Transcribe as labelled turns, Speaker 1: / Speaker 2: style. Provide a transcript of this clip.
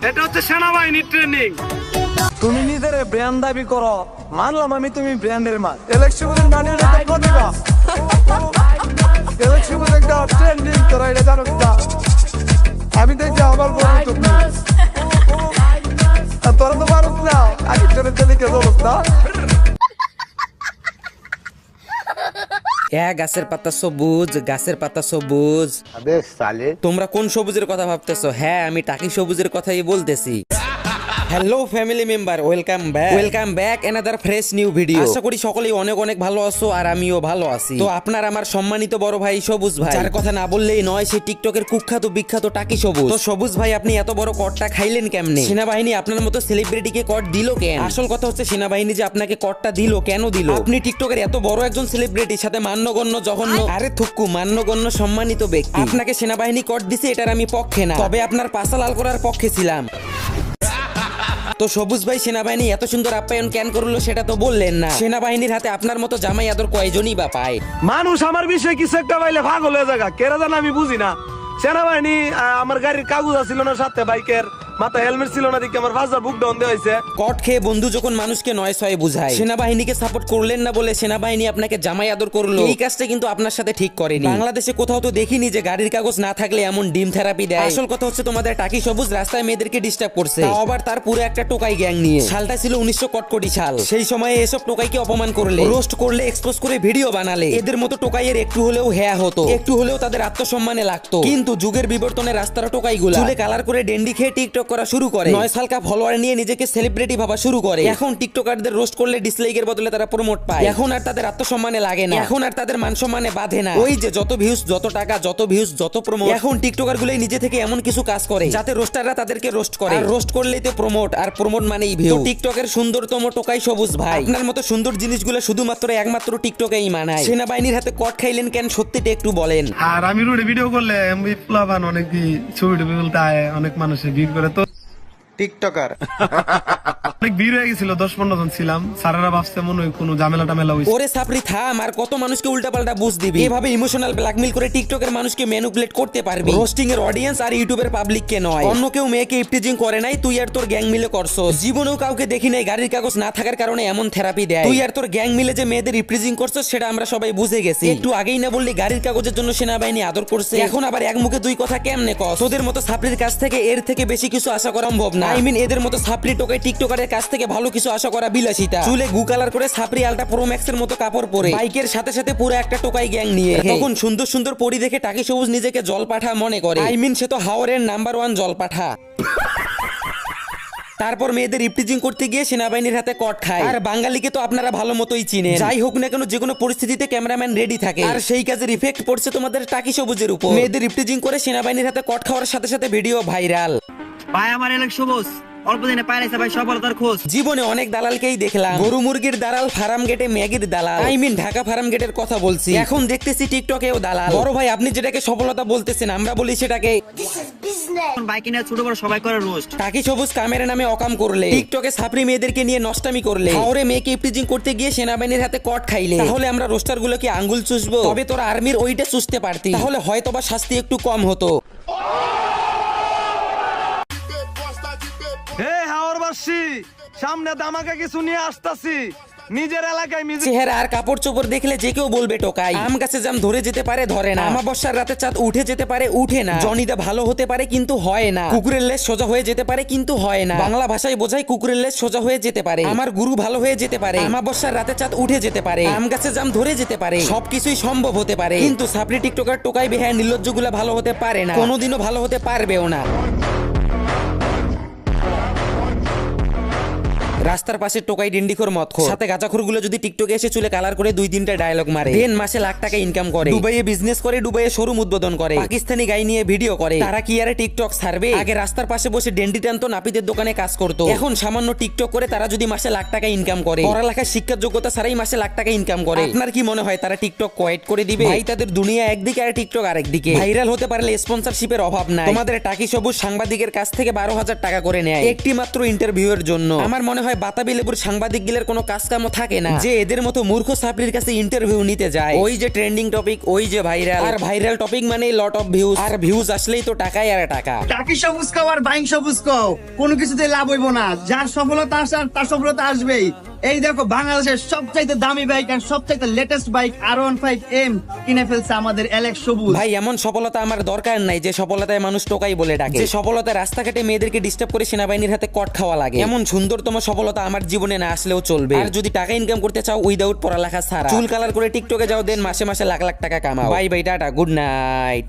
Speaker 1: এটা হচ্ছে সেনাবাহিনীর ট্রেনিং।
Speaker 2: তুমি নিজের ব্র্যান্ড দাবি করো, মানলাম আমি তুমি ব্র্যান্ডের মাল। ইলেকশন মানিয়ে দিবা, ইলেকশন একটা ট্রেন্ডিং তোরা এটা জানো না। আমি দেখছি আমার বড় তুমি তোরা তো পারো না, আগে চলে চলে কে বলছ না।
Speaker 3: গাছের পাতা সবুজ, গাছের পাতা সবুজ। তোমরা কোন সবুজের কথা ভাবতেছো? হ্যাঁ, আমি টাকি সবুজের কথাই বলতেছি। Hello family member, welcome back another fresh new video. আশা করি সকলেই অনেক অনেক ভালো আছো, আর আমিও ভালো আছি। তো আপনার আমার সম্মানিত বড় ভাই সবুজ ভাই, যার কথা না বললেই নয়, সে টিকটকের কুখ্যাত বিখ্যাত টাকি সবুজ। তো সবুজ ভাই, আপনি এত বড় কটটা খাইলেন কেমনে? সেনাবাহিনী আপনার মতো সেলিব্রিটিকে কট দিল কেন? আসল কথা হচ্ছে সেনাবাহিনী যে আপনাকে কটটা দিল, কেন দিল? আপনি টিকটকের এত বড় একজন সেলিব্রিটির সাথে মান্যগণ্য জঘন্য, আরে থুক্কু, মান্যগণ্য সম্মানিত ব্যক্তি, আপনাকে সেনাবাহিনী কট দিছে, এটার আমি পক্ষে না, তবে আপনার পাছা লাল করার পক্ষে ছিলাম। তো সবুজ ভাই, সেনাবাহিনী এত সুন্দর আপ্যায়ন কেন করলো সেটা তো বললেন না। সেনাবাহিনীর হাতে আপনার মতো জামাই আদর কয়জনই বা পায়?
Speaker 1: মানুষ আমার বিষয়ে কিছু একটা পাইলে পাগল হয়ে যাগা, কেরা জানা আমি বুঝি না। সেনাবাহিনী আমার গাড়ির কাগজ ছিল না সাথে, বাইকের মাথা হেলমেট ছিল না, দেখি আমার বাজার বুক ডাউন দেওয়া হয়েছে।
Speaker 3: কট খেয়ে বন্ধু যখন মানুষকে নয় ছয় বুঝায়, সেনাবাহিনীকে সাপোর্ট করলেন না বলে সেনাবাহিনী আপনাকে জামাই আদর করলো, এই কাজটা কিন্তু আপনার সাথে ঠিক করেনি। বাংলাদেশে কোথাও তো দেখিনি যে গাড়ির কাগজ না থাকলে এমন ডিম থেরাপি দেয়। আসল কথা হচ্ছে তোমাদের টাকি সবুজ রাস্তায় মেয়েদেরকে ডিস্টার্ব করছে, তাও আবার তার পুরো একটা টোকাই গ্যাং নিয়ে। সালটা ছিল 1900 কটকটি সাল। সেই সময়ে এসব টোকাইকে অপমান করলে, রোস্ট করলে, এক্সপোজ করে ভিডিও বানালে, এদের মতো টোকাইয়ের একটু হলেও হ্যাঁ হতো, একটু হলেও তাদের আত্মসম্মানে লাগতো। কিন্তু যুগের বিবর্তনে রাস্তার টোকাইগুলা চুলে কালার করে ডেন্ডি খেয়ে টিকটক করা শুরু করে, সালকা ফলোয়ার নিয়ে নিজেকে সেলিব্রিটি ভাবা শুরু করে। এখন টিকটকারদের রোস্ট করলে ডিসলাইকের বদলে তারা প্রমোট পায়। এখন আর তাদের আত্মসম্মানে লাগে না, এখন আর তাদের মান সম্মানে বাধে না। ওই যে যত ভিউজ, যত টাকা, যত ভিউজ, যত প্রমোট। এখন টিকটকার গুলোই নিজে থেকে এমন কিছু কাজ করে যাতে রোস্টাররা তাদেরকে রোস্ট করে, আর রোস্ট করলেই তো প্রমোট, আর প্রমোট মানেই ভিউ। টিকটকের সুন্দরতম টোকাই সবুজ ভাই, আপনার মতো সুন্দর জিনিসগুলো শুধুমাত্র একমাত্র টিকটকেই মানায়। সেনাবাহিনীর হাতে কট খাইলেন কেন, সত্যিটা একটু বলেন।
Speaker 1: আর আমি রোডে ভিডিও করলে অনেক ছবি টবি বলতে অনেক মানুষের ভিড় করে, তো
Speaker 2: টিকটকার
Speaker 1: অনেক ভিড় হয়ে গেছিল, 10-15 জন ছিলাম। স্যারেরা ভাবছে মনে হয় কোনো ঝামেলা টামেলা হইছে।
Speaker 3: ওরে সাপরি থাম, আর কত মানুষকে উল্টাপাল্টা বুঝ দিবি? এভাবে ইমোশনাল ব্ল্যাকমেল করে টিকটকের মানুষকে ম্যানিপুলেট করতে পারবি। রোস্টিং এর অডিয়েন্স আর ইউটিউবের পাবলিক কে নয়। অন্য কেউ মেয়েকে ইফটিজিং করে নাই, তুই আর তোর গ্যাং মিলে করছস। জীবনেও কাউকে দেখি নাই গাড়ির কাগজ না থাকার কারণে এমন থেরাপি দেয়। তুই আর তোর গ্যাং মিলে যে মেয়েদের ইফটিজিং করছস সেটা আমরা সবাই বুঝে গেছি। একটু আগেই না বললি গাড়ির কাগজের জন্য সেনাবাহিনী আদর করছে, এখন আবার এক মুখে দুই কথা কেমনে কস? তোদের মতো সাপরির কাছ থেকে এর থেকে বেশি কিছু আশা করা সম্ভব না। আই মিন এদের মতো সাপরি টোকাই টিকটকারের কাছ থেকে ভালো কিছু আশা করা বিলাসিতা। চুলে গু কালার করে সাপরি আলটা প্রো ম্যাক্স এর মতো কাপড় পরে, বাইকের সাথে সাথে পুরো একটা টোকাই গ্যাং নিয়ে, তখন সুন্দর সুন্দর পরি দেখে টাকি সবুজ নিজেকে জল পাঠা মনে করে। আই মিন সে তো হাওরের নাম্বার 1 জল পাঠা। তারপর মেয়েদের ইফটিজিং করতে গিয়ে সেনাবাহিনীর হাতে কট খায়। আর বাঙালিকে তো আপনারা ভালো মতোই চিনেন, যাই হোক না কেন যে কোনো পরিস্থিতিতে ক্যামেরাম্যান রেডি থাকে। আর সেই কাজের ইফেক্ট পড়ছে তোমাদের টাকি সবুজের উপর। মেয়েদের ইফটিজিং করে সেনাবাহিনীর হাতে কট খাওয়ার সাথে সাথে ভিডিও ভাইরাল।
Speaker 4: ভাই আমার এলাক সবুজ অল্প দিনে পাইছে ভাই, সফলতার খোঁজ।
Speaker 3: জীবনে অনেক দালালকেই দেখলাম, গরু মুরগির দালাল, ফার্ম গেটে ম্যাগির দালাল, আই মিন ঢাকা ফার্ম গেটের কথা বলছি। এখন দেখতেছি টিকটকেও দালাল। বড় ভাই, আপনি যেটাকে সফলতা বলতেছেন, আমরা বলি সেটাকে
Speaker 4: বাইক নিয়ে ছোট বড় সবাই করে রোস্ট।
Speaker 3: টাকি সবুজ কামেরা নামে অকাম করলে, টিকটকে সাপরি মেয়েদেরকে নিয়ে নষ্টামি করলে, হাওরে মেয়েকে ইফটিজিং করতে গিয়ে সেনাবাহিনীর হাতে কট খাইলে, তাহলে আমরা রোস্টার গুলোকে আঙ্গুল চুষবো? তবে তোরা আর্মির ওইটা চুষতে পারতি, তাহলে হয়তোবা শাস্তি একটু কম হতো।
Speaker 1: সামনে দামাকা কিছু নিয়ে আসতাছি, নিজের এলাকায়
Speaker 3: চেহারা আর কাপড় চোপড় দেখলে যে কেউ বলবে টোকাই। আম গাছে জাম ধরে যেতে পারে, ধরে না। অমাবস্যার রাতে চাঁদ উঠে যেতে পারে, উঠে না। জনিদা ভালো হতে পারে কিন্তু হয় না। কুকুরের লেজ সোজা হয়ে যেতে পারে কিন্তু হয় না। বাংলা ভাষায় বোঝায় কুকুরের লেজ সোজা হয়ে যেতে পারে। আমার গুরু ভালো হয়ে যেতে পারে, অমাবস্যার রাতে চাঁদ উঠে যেতে পারে, আম গাছে জাম ধরে যেতে পারে, সবকিছুই সম্ভব হতে পারে। কিন্তু সাপরি টিকটকার টোকাই বেহায় নির্লজ্জগুলা ভালো হতে পারে না, কোনোদিনও ভালো হতে পারবেও না। রাস্তার পাশে টোকাই ডিন্ডিখোর মদখোর সাথে গাঁজাখোরগুলো যদি টিকটকে এসে চুলে কালার করে 2-3টা ডায়লগ মারে, দেন মাসে লাখ টাকা ইনকাম করে, দুবাইয়ে বিজনেস করে, দুবাইয়ে শোরুম উদ্বোধন করে, পাকিস্তানি গাই নিয়ে ভিডিও করে, তারা কি আরে টিকটক ছাড়বে? আগে রাস্তার পাশে বসে ডেন্ডি টানতো, নাপিতের দোকানে কাজ করতো। এখন সামান্য টিকটক করে তারা যদি মাসে লাখ টাকা ইনকাম করে, পড়ালেখার শিক্ষার যোগ্যতা ছাড়াই মাসে লাখ টাকা ইনকাম করে, আপনার কি মনে হয় তারা টিকটক কোয়েট করে দিবে? ভাই, তাদের দুনিয়া একদিকে আর টিকটক আরেকদিকে। ভাইরাল হতে পারলে স্পন্সরশিপের অভাব নাই। তোমাদের টাকি সবুজ সাংবাদিকের কাছ থেকে 12,000 টাকা করে নেয় একটি মাত্র ইন্টারভিউ এর জন্য। আমার মনে হয় ভাই বাতাবি লেবুর সাংবাদিক গিলের কোনো কাজ কামও থাকে না যে এদের মতো মূর্খ সাপ্লির কাছে ইন্টারভিউ নিতে যায়। ওই যে ট্রেন্ডিং টপিক, ওই যে ভাইরাল, আর ভাইরাল টপিক মানে লট অফ ভিউজ, আর ভিউজ আসলেই তো টাকাই আর টাকা।
Speaker 4: টাকি সবুজ খাও আর বাইং সবুজ খাও, কোনো কিছুতে লাভ হইব না। যার সফলতা আসে তার সফলতা আসবেই। এই দেখো বাংলাদেশের সবচাইতে দামি বাইক আর সবচাইতে লেটেস্ট বাইক R15M কিনে ফেলছে আমাদের অ্যালেক্স সবুজ।
Speaker 3: ভাই এমন সফলতা আমার দরকার নাই যে সফলতায় মানুষ টোকাই বলে ডাকে, যে সফলতায় রাস্তাঘাটে মেয়েদেরকে ডিস্টার্ব করে সেনাবাহিনীর হাতে কট খাওয়া লাগে। এমন সুন্দরতম সফলতা আমার জীবনে না আসলেও চলবে। আর যদি টাকা ইনকাম করতে চাও উইদাউট পড়ালেখা ছাড়া, চুল কালার করে টিকটকে যাও, দেন মাসে মাসে লাখ লাখ টাকা কামাও। Bye bye, tata, good night.